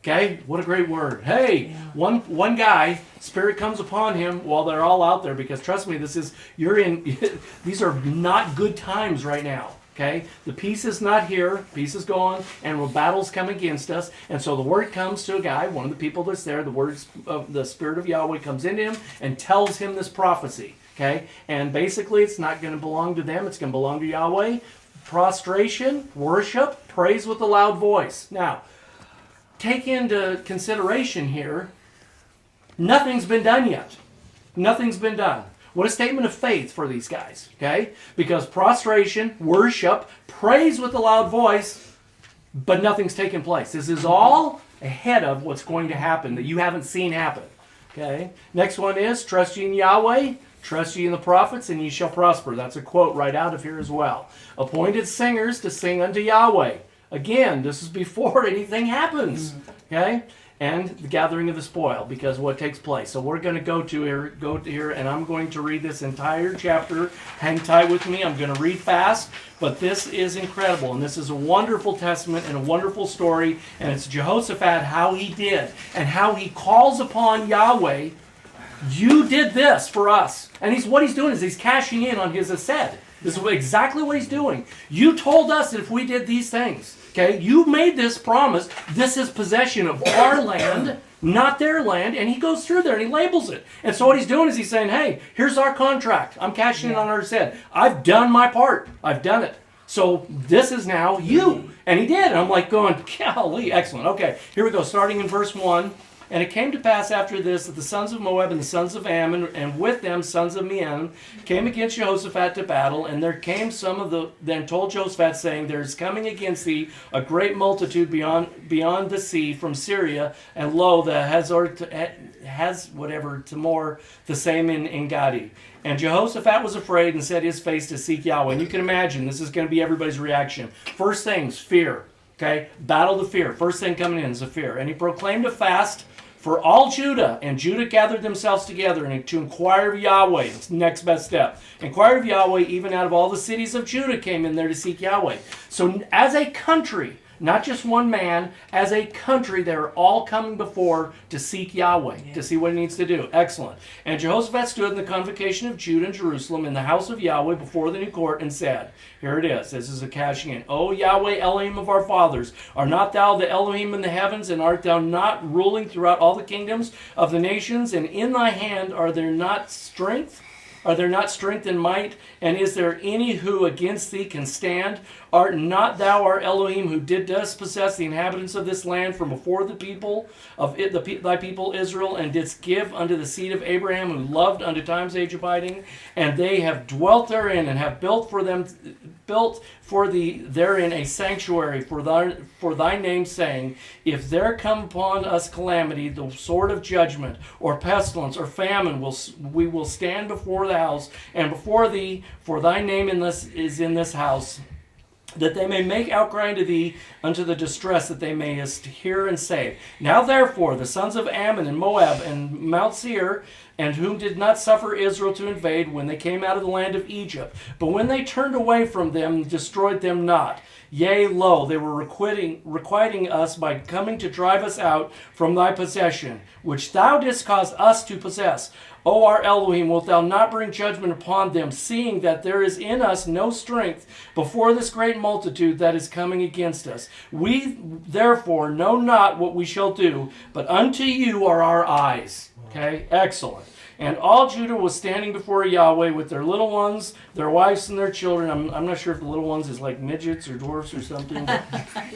[SPEAKER 1] Okay, what a great word. Hey, one guy, spirit comes upon him while they're all out there, because trust me, these are not good times right now. Okay, the peace is not here, peace is gone, and battles come against us. And so the word comes to a guy, one of the people that's there, the words of the Spirit of Yahweh comes into him and tells him this prophecy. Okay, and basically it's not going to belong to them, it's going to belong to Yahweh. Prostration, worship, praise with a loud voice. Now, take into consideration here, nothing's been done yet. Nothing's been done. What a statement of faith for these guys, okay? Because prostration, worship, praise with a loud voice, but nothing's taken place. This is all ahead of what's going to happen that you haven't seen happen, okay? Next one is, trust ye in Yahweh, trust ye in the prophets, and ye shall prosper. That's a quote right out of here as well. Appointed singers to sing unto Yahweh. Again, this is before anything happens. Okay? And the gathering of the spoil, because what takes place. So we're going to go to here, and I'm going to read this entire chapter. Hang tight with me. I'm going to read fast, but this is incredible, and this is a wonderful testament and a wonderful story, and it's Jehoshaphat, how he did, and how he calls upon Yahweh. You did this for us. And what he's doing is he's cashing in on his asced. This is exactly what he's doing. You told us that if we did these things, okay, you made this promise. This is possession of our land, not their land. And he goes through there and he labels it. And so what he's doing is he's saying, hey, here's our contract. I'm cashing in on our asced. I've done my part. I've done it. So this is now you. And he did. And I'm like going, golly, excellent. Okay, here we go. Starting in verse 1. And it came to pass after this that the sons of Moab and the sons of Ammon, and with them sons of Mian, came against Jehoshaphat to battle. And there came some of the, then told Jehoshaphat, saying, there is coming against thee a great multitude beyond the sea from Syria, and lo, the Tamor, the same in Engadi. And Jehoshaphat was afraid and set his face to seek Yahweh. And you can imagine, this is going to be everybody's reaction. First things, fear. Okay, battle the fear. First thing coming in is a fear. And he proclaimed a fast for all Judah, and Judah gathered themselves together and to inquire of Yahweh. It's the next best step. Inquire of Yahweh, even out of all the cities of Judah came in there to seek Yahweh. So as a country, not just one man, as a country, they're all coming before to seek Yahweh, to see what he needs to do. Excellent. And Jehoshaphat stood in the convocation of Judah and Jerusalem in the house of Yahweh before the new court and said, here it is, this is a cashing in. O Yahweh, Elohim of our fathers, are not thou the Elohim in the heavens, and art thou not ruling throughout all the kingdoms of the nations? And in thy hand are there not strength? Are there not strength and might? And is there any who against thee can stand? Art not thou our Elohim, who did thus possess the inhabitants of this land from before the people of it, thy people Israel, and didst give unto the seed of Abraham, who loved unto time's age abiding? And they have dwelt therein, and have built for thee therein a sanctuary for thy name's saying, if there come upon us calamity, the sword of judgment, or pestilence, or famine, we will stand before the house and before thee, for thy name is in this house, that they may make outcry unto thee unto the distress that they mayest hear and save. Now therefore the sons of Ammon and Moab and Mount Seir, and whom did not suffer Israel to invade when they came out of the land of Egypt, but when they turned away from them, destroyed them not. Yea, lo, they were requiting us by coming to drive us out from thy possession, which thou didst cause us to possess. O our Elohim, wilt thou not bring judgment upon them, seeing that there is in us no strength before this great multitude that is coming against us? We therefore know not what we shall do, but unto you are our eyes. Okay, excellent. And all Judah was standing before Yahweh with their little ones, their wives and their children. I'm not sure if the little ones is like midgets or dwarfs or something.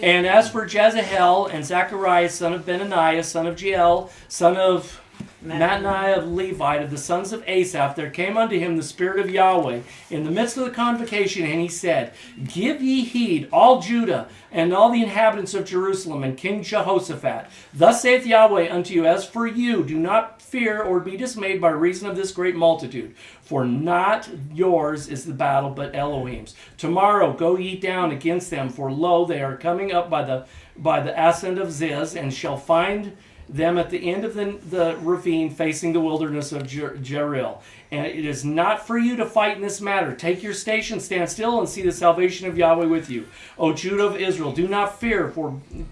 [SPEAKER 1] And as for Jezahel and Zacharias, son of Benaniah, son of Jeiel, son of Mattaniah of Levite, of the sons of Asaph, there came unto him the Spirit of Yahweh in the midst of the convocation, and he said, give ye heed, all Judah, and all the inhabitants of Jerusalem, and King Jehoshaphat. Thus saith Yahweh unto you, as for you, do not fear or be dismayed by reason of this great multitude, for not yours is the battle, but Elohim's. Tomorrow go ye down against them, for lo, they are coming up by the ascent of Ziz, and shall find them at the end of the ravine facing the wilderness of Jeril. And it is not for you to fight in this matter. Take your station, stand still, and see the salvation of Yahweh with you. O Judah of Israel, do not fear,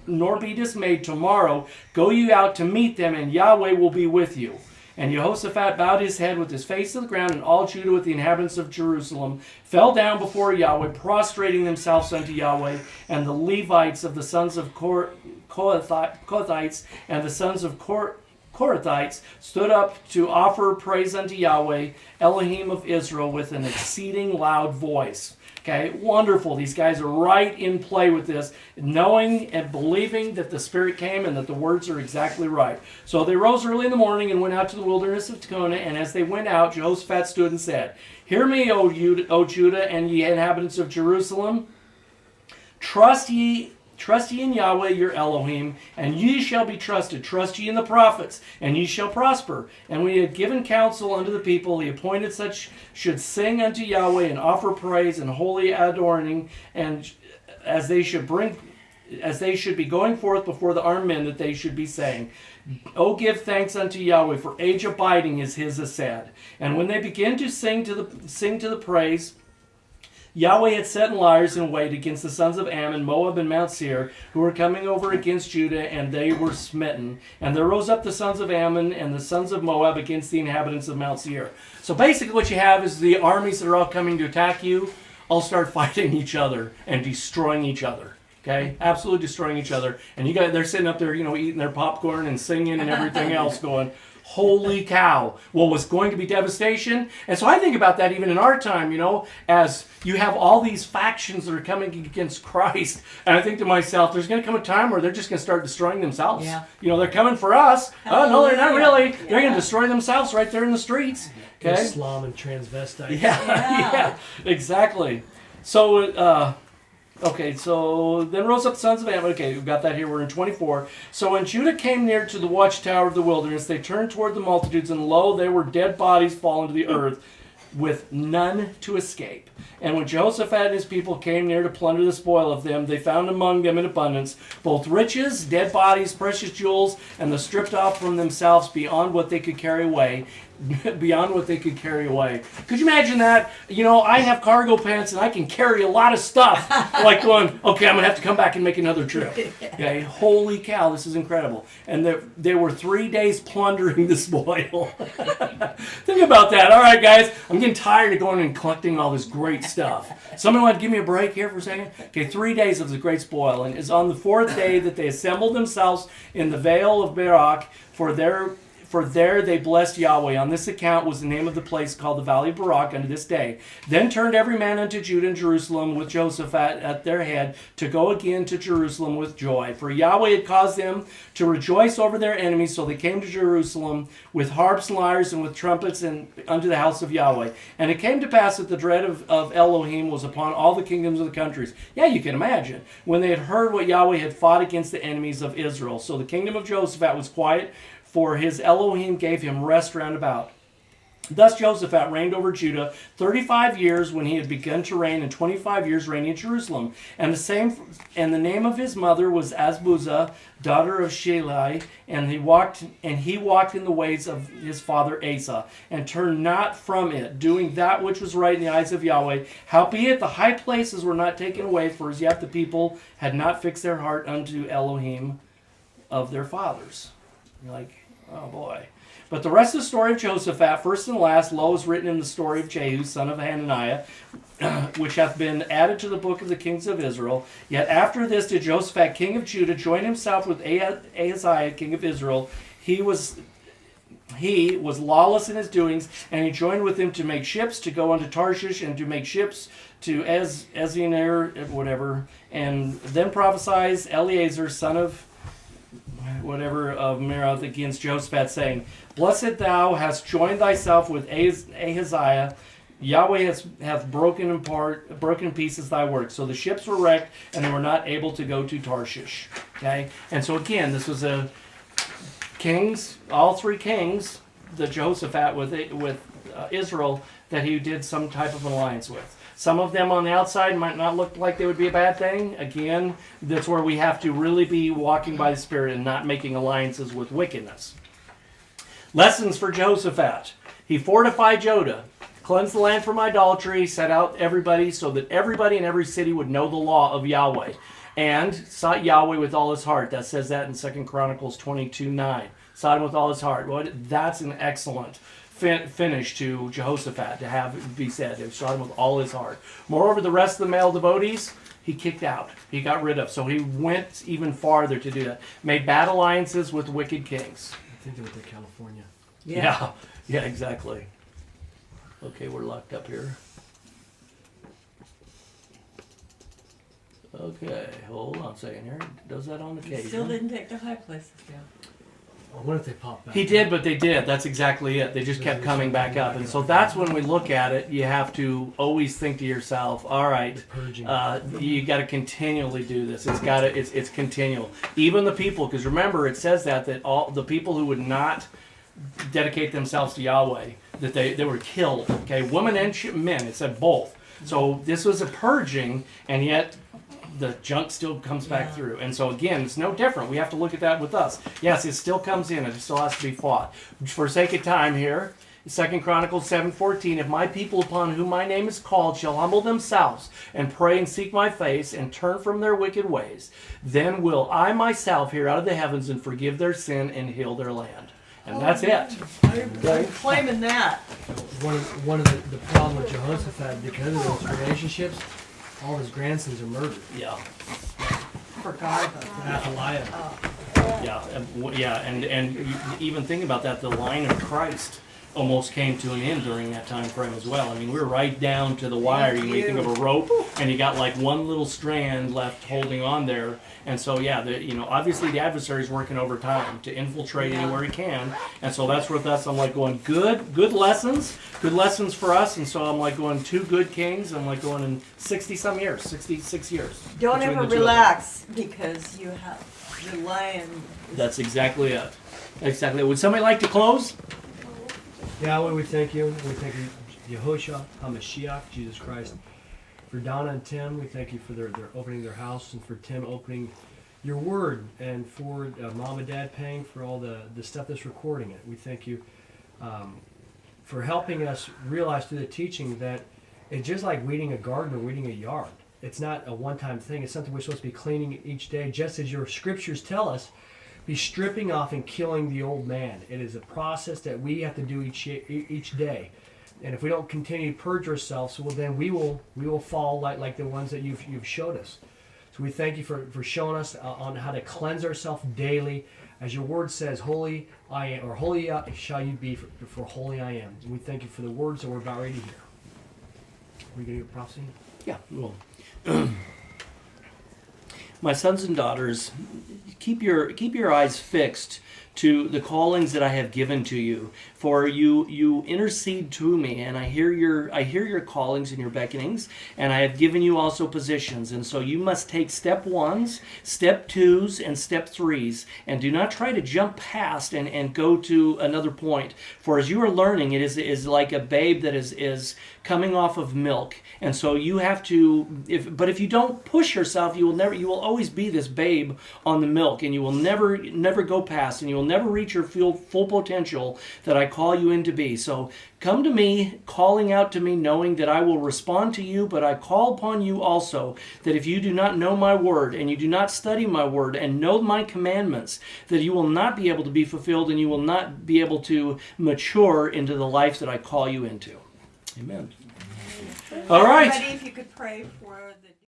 [SPEAKER 1] nor be dismayed. Tomorrow go you out to meet them, and Yahweh will be with you. And Jehoshaphat bowed his head with his face to the ground, and all Judah with the inhabitants of Jerusalem fell down before Yahweh, prostrating themselves unto Yahweh. And the Levites of the sons of Kohathites and the sons of Korathites stood up to offer praise unto Yahweh, Elohim of Israel, with an exceeding loud voice. Okay, wonderful. These guys are right in play with this, knowing and believing that the Spirit came and that the words are exactly right. So they rose early in the morning and went out to the wilderness of Tekoa, and as they went out, Jehoshaphat stood and said, hear me, O Judah, and ye inhabitants of Jerusalem. Trust ye in Yahweh your Elohim, and ye shall be trusted. Trust ye in the prophets, and ye shall prosper. And when he had given counsel unto the people, he appointed such should sing unto Yahweh and offer praise and holy adoring, and as they should bring as they should be going forth before the armed men, that they should be saying, "Oh, give thanks unto Yahweh, for age abiding is his ascent." And when they begin to sing to the praise, Yahweh had set liars in wait against the sons of Ammon, Moab, and Mount Seir, who were coming over against Judah, and they were smitten. And there rose up the sons of Ammon and the sons of Moab against the inhabitants of Mount Seir. So basically what you have is the armies that are all coming to attack you all start fighting each other and destroying each other. Okay? Absolutely destroying each other. And you guys, they're sitting up there, eating their popcorn and singing and everything else going, holy cow, what was going to be devastation. And so I think about that even in our time, as you have all these factions that are coming against Christ. And I think to myself, there's going to come a time where they're just going to start destroying themselves.
[SPEAKER 2] Yeah.
[SPEAKER 1] They're coming for us. Oh, no, they're not really.
[SPEAKER 5] Yeah.
[SPEAKER 1] They're going to destroy themselves right there in the streets. Okay?
[SPEAKER 6] Islam and transvestites.
[SPEAKER 1] Yeah, exactly. So, okay, so then rose up the sons of Ammon. Okay, we've got that here. We're in 24. So when Judah came near to the watchtower of the wilderness, they turned toward the multitudes, and lo, there were dead bodies fallen to the earth, with none to escape. And when Jehoshaphat and his people came near to plunder the spoil of them, they found among them in abundance both riches, dead bodies, precious jewels, and the stripped off from themselves beyond what they could carry away. Beyond what they could carry away. Could you imagine that? I have cargo pants and I can carry a lot of stuff. Like going, okay, I'm going to have to come back and make another trip. Okay, holy cow, this is incredible. And they were 3 days plundering the spoil. Think about that. All right, guys, I'm getting tired of going and collecting all this great stuff. Somebody want to give me a break here for a second? Okay, 3 days of the great spoil. And it's on the fourth day that they assembled themselves in the Vale of Barak for there they blessed Yahweh. On this account was the name of the place called the Valley of Barak unto this day. Then turned every man unto Judah and Jerusalem with Jehoshaphat at their head to go again to Jerusalem with joy. For Yahweh had caused them to rejoice over their enemies, so they came to Jerusalem with harps and lyres and with trumpets and unto the house of Yahweh. And it came to pass that the dread of Elohim was upon all the kingdoms of the countries. Yeah, you can imagine. When they had heard what Yahweh had fought against the enemies of Israel. So the kingdom of Jehoshaphat was quiet, for his Elohim gave him rest round about. Thus Jehoshaphat reigned over Judah 35 years when he had begun to reign, and 25 years reigning in Jerusalem. And the name of his mother was Azbuzah, daughter of Shelai, and he walked in the ways of his father Asa, and turned not from it, doing that which was right in the eyes of Yahweh. Howbeit the high places were not taken away, for as yet the people had not fixed their heart unto Elohim of their fathers. You're like, oh boy. But the rest of the story of Jehoshaphat, first and last, lo, is written in the story of Jehu, son of Hananiah, which hath been added to the book of the kings of Israel. Yet after this did Jehoshaphat, king of Judah, join himself with Ahaziah, king of Israel. He was lawless in his doings, and he joined with him to make ships to go unto Tarshish, and to make ships to Ezioner, whatever. And then prophesies Eleazar, son of of Merath against Jehoshaphat, saying, Blessed thou hast joined thyself with Ahaziah. Yahweh hath broken in pieces thy work. So the ships were wrecked, and they were not able to go to Tarshish. Okay? And so again, this was a kings, all three kings, the Jehoshaphat with Israel, that he did some type of alliance with. Some of them on the outside might not look like they would be a bad thing. Again, that's where we have to really be walking by the Spirit and not making alliances with wickedness. Lessons for Jehoshaphat. He fortified Judah, cleansed the land from idolatry, set out everybody so that everybody in every city would know the law of Yahweh, and sought Yahweh with all his heart. That says that in 2 Chronicles 22:9. Sought him with all his heart. Well, that's an excellent finish to Jehoshaphat to have be said. They sought him with all his heart. Moreover, the rest of the male devotees, he kicked out. He got rid of. So he went even farther to do that. Made bad alliances with wicked kings.
[SPEAKER 6] I think they went to California.
[SPEAKER 1] Yeah, exactly. Okay, we're locked up here. Okay, hold on a second here. Does that on occasion.
[SPEAKER 5] Still didn't take the high places down.
[SPEAKER 6] I wonder if they popped back.
[SPEAKER 1] He did, but they did. That's exactly it. They just kept coming back up. And so that's when we look at it, you have to always think to yourself, all right, you got to continually do this. It's continual. Even the people, because remember, it says that all the people who would not dedicate themselves to Yahweh, that they were killed. Okay, women and men. It said both. So this was a purging, and yet the junk still comes back through. And so again, it's no different. We have to look at that with us. Yes, it still comes in. It still has to be fought. For sake of time here, 2 Chronicles 7:14, if my people upon whom my name is called shall humble themselves and pray and seek my face and turn from their wicked ways, then will I myself hear out of the heavens and forgive their sin and heal their land. And that's it.
[SPEAKER 5] I'm claiming that.
[SPEAKER 6] One of the problem with Jehoshaphat, because of those relationships, all his grandsons are murdered.
[SPEAKER 1] Yeah.
[SPEAKER 5] Forgot about that.
[SPEAKER 6] Athaliah.
[SPEAKER 1] And you even think about that, the line of Christ almost came to an end during that time frame as well. I mean, we were right down to the wire. You think of a rope, and you got like one little strand left holding on there. And so, obviously the adversary's working overtime to infiltrate anywhere he can. And so that's with us. I'm like going, good lessons for us. And so I'm like going 2 good kings. I'm like going in 60-some years, 66 years.
[SPEAKER 5] Don't
[SPEAKER 1] between
[SPEAKER 5] ever
[SPEAKER 1] the two of them.
[SPEAKER 5] relax because you're lying.
[SPEAKER 1] That's exactly it. Exactly. Would somebody like to close?
[SPEAKER 6] Yahweh, we thank you. We thank you, Yehoshua HaMashiach, Jesus Christ. For Donna and Tim, we thank you for their opening their house, and for Tim opening your word, and for Mom and Dad paying for all the stuff that's recording it. We thank you for helping us realize through the teaching that it's just like weeding a garden or weeding a yard. It's not a one-time thing. It's something we're supposed to be cleaning each day, just as your scriptures tell us. Be stripping off and killing the old man. It is a process that we have to do each day. And if we don't continue to purge ourselves, well, then we will fall like the ones that you've showed us. So we thank you for showing us on how to cleanse ourselves daily. As your word says, holy I am, or holy shall you be, for holy I am. And we thank you for the words that we're about ready to hear. Are we going to get prophecy?
[SPEAKER 1] Yeah, well. My sons and daughters, keep your eyes fixed to the callings that I have given to you. For you intercede to me, and I hear your callings and your beckonings, and I have given you also positions. And so you must take step 1s, step 2s, and step 3s, and do not try to jump past and go to another point. For as you are learning, it is like a babe that is coming off of milk. And so you have to, if you don't push yourself, you will always be this babe on the milk, and you will never go past, and you will never reach your full potential that I call you in to be. So come to me, calling out to me, knowing that I will respond to you, but I call upon you also that if you do not know my word, and you do not study my word, and know my commandments, that you will not be able to be fulfilled, and you will not be able to mature into the life that I call you into. Amen. All right.
[SPEAKER 5] Everybody, if you could pray for the